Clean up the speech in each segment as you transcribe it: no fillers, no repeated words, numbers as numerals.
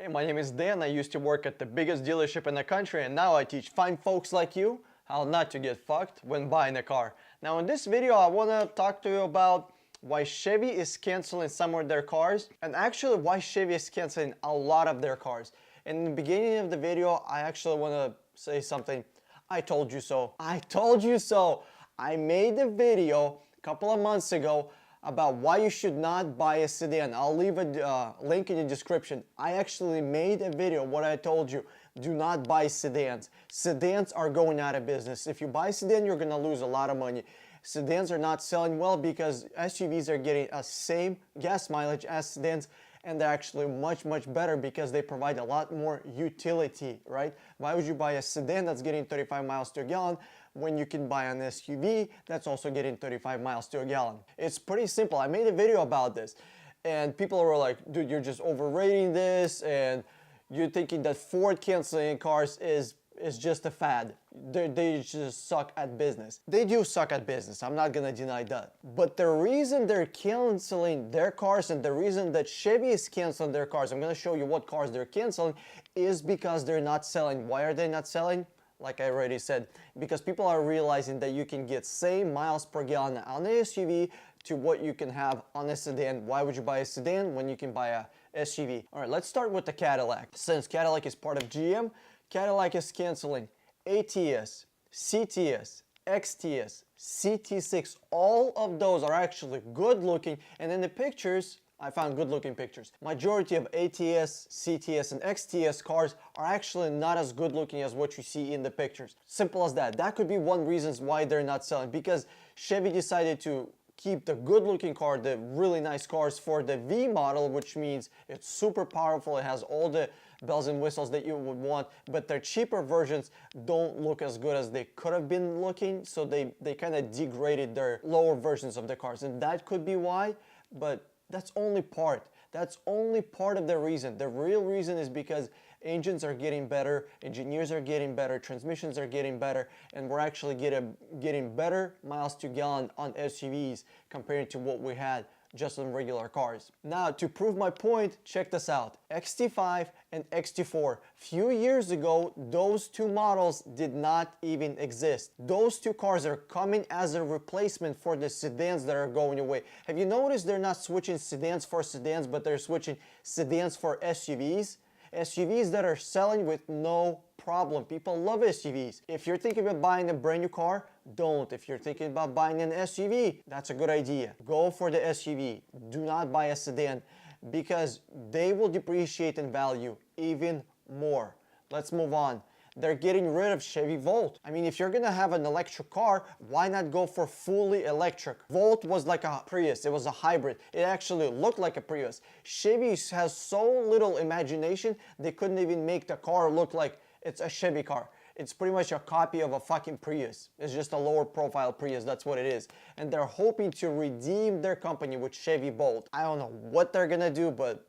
Hey, my name is Dan. I used to work at the biggest dealership in the country, and now I teach fine folks like you how not to get fucked when buying a car. Now in this video I want to talk to you about why Chevy is canceling some of their cars, and actually why Chevy is canceling a lot of their cars. In the beginning of the video I actually want to say something. I told you so. I told you so. I made a video a couple of months ago about why you should not buy a sedan. I'll leave a link in the description. I actually made a video what I told you. Do not buy sedans. Sedans are going out of business. If you buy a sedan, you're gonna lose a lot of money. Sedans are not selling well because SUVs are getting a same gas mileage as sedans, and they're actually much better because they provide a lot more utility, right? Why would you buy a sedan that's getting 35 miles to a gallon when you can buy an SUV that's also getting 35 miles to a gallon? It's pretty simple. I made a video about this and people were like, dude, you're just overrating this and you're thinking that Ford canceling cars is just a fad. They just suck at business. They do suck at business, I'm not gonna deny that. But the reason they're canceling their cars and the reason that Chevy is canceling their cars, I'm gonna show you what cars they're canceling, is because they're not selling. Why are they not selling? Like I already said, because people are realizing that you can get same miles per gallon on an SUV to what you can have on a sedan. Why would you buy a sedan when you can buy a SUV? All right, let's start with the Cadillac. Since Cadillac is part of GM, Cadillac is canceling ATS, CTS, XTS, CT6. All of those are actually good looking, and in the pictures I found good looking pictures. Majority of ATS, CTS, and XTS cars are actually not as good looking as what you see in the pictures. Simple as that. That could be one reason why they're not selling, because Chevy decided to keep the good looking car, the really nice cars, for the V model, which means it's super powerful, it has all the bells and whistles that you would want, but their cheaper versions don't look as good as they could have been looking, so they kind of degraded their lower versions of the cars, and that could be why, but that's only part. That's only part of the reason. The real reason is because engines are getting better, engineers are getting better, transmissions are getting better, and we're actually getting better miles to gallon on SUVs compared to what we had just on regular cars. Now, to prove my point, check this out. XT5 and XT4. Few years ago, those two models did not even exist. Those two cars are coming as a replacement for the sedans that are going away. Have you noticed they're not switching sedans for sedans, but they're switching sedans for SUVs? SUVs that are selling with no problem. People love SUVs. If you're thinking about buying a brand new car, don't. If you're thinking about buying an SUV, that's a good idea. Go for the SUV. Do not buy a sedan because they will depreciate in value even more. Let's move on. They're getting rid of Chevy Volt. I mean, if you're gonna have an electric car, why not go for fully electric? Volt was like a Prius, it was a hybrid. It actually looked like a Prius. Chevy has so little imagination, they couldn't even make the car look like it's a Chevy car. It's pretty much a copy of a fucking Prius. It's just a lower profile Prius, that's what it is. And they're hoping to redeem their company with Chevy Volt. I don't know what they're gonna do, but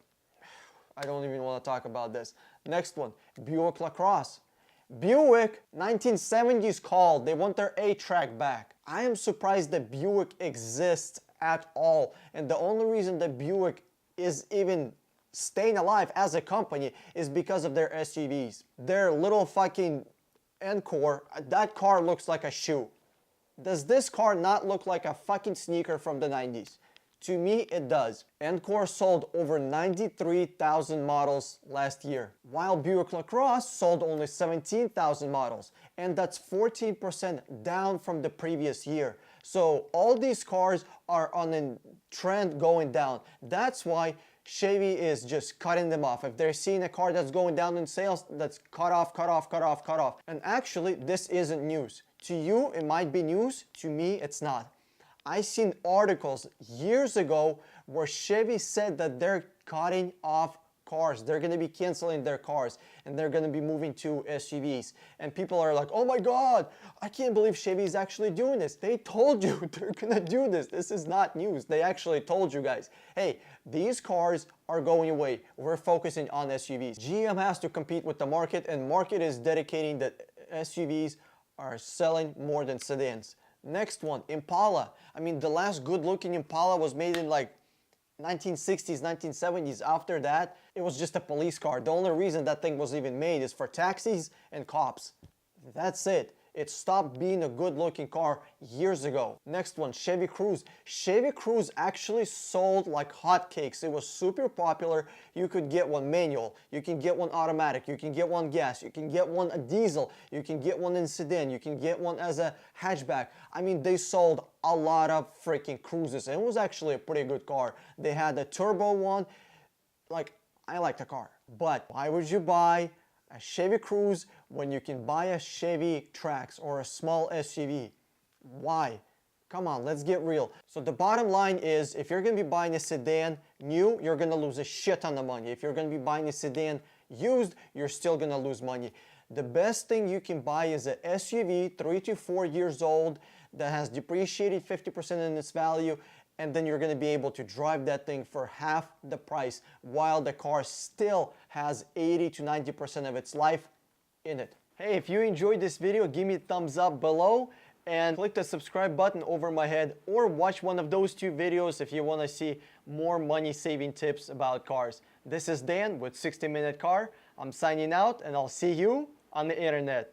I don't even wanna talk about this. Next one, Buick LaCrosse. Buick, 1970s called, they want their A-track back. I am surprised that Buick exists at all, and the only reason that Buick is even staying alive as a company is because of their SUVs. Their little fucking Encore, that car looks like a shoe. Does this car not look like a fucking sneaker from the 90s? To me, it does. Encore sold over 93,000 models last year, while Buick LaCrosse sold only 17,000 models, and that's 14% down from the previous year. So all these cars are on a trend going down. That's why Chevy is just cutting them off. If they're seeing a car that's going down in sales, that's cut off. And actually, this isn't news. To you, it might be news. To me, it's not. I seen articles years ago where Chevy said that they're cutting off cars. They're going to be canceling their cars and they're going to be moving to SUVs. And people are like, oh my God, I can't believe Chevy is actually doing this. They told you they're going to do this. This is not news. They actually told you guys, hey, these cars are going away. We're focusing on SUVs. GM has to compete with the market, and market is dedicating that SUVs are selling more than sedans. Next one, Impala. I mean, the last good looking Impala was made in like 1960s, 1970s, after that, it was just a police car. The only reason that thing was even made is for taxis and cops. That's it. It stopped being a good-looking car years ago. Next one, Chevy Cruze. Chevy Cruze actually sold like hotcakes. It was super popular. You could get one manual, you can get one automatic, you can get one gas, you can get one a diesel, you can get one in sedan, you can get one as a hatchback. I mean, they sold a lot of freaking Cruzes, and it was actually a pretty good car. They had a turbo one. Like, I like the car, but why would you buy a Chevy Cruze when you can buy a Chevy Trax or a small SUV? Why? Come on, let's get real. So the bottom line is, if you're gonna be buying a sedan new, you're gonna lose a shit ton of money. If you're gonna be buying a sedan used, you're still gonna lose money. The best thing you can buy is an SUV, 3 to 4 years old, that has depreciated 50% in its value, and then you're going to be able to drive that thing for half the price while the car still has 80 to 90% of its life in it. Hey, if you enjoyed this video, give me a thumbs up below and click the subscribe button over my head, or watch one of those 2 videos if you want to see more money saving tips about cars. This is Dan with 60 Minute Car. I'm signing out, and I'll see you on the internet.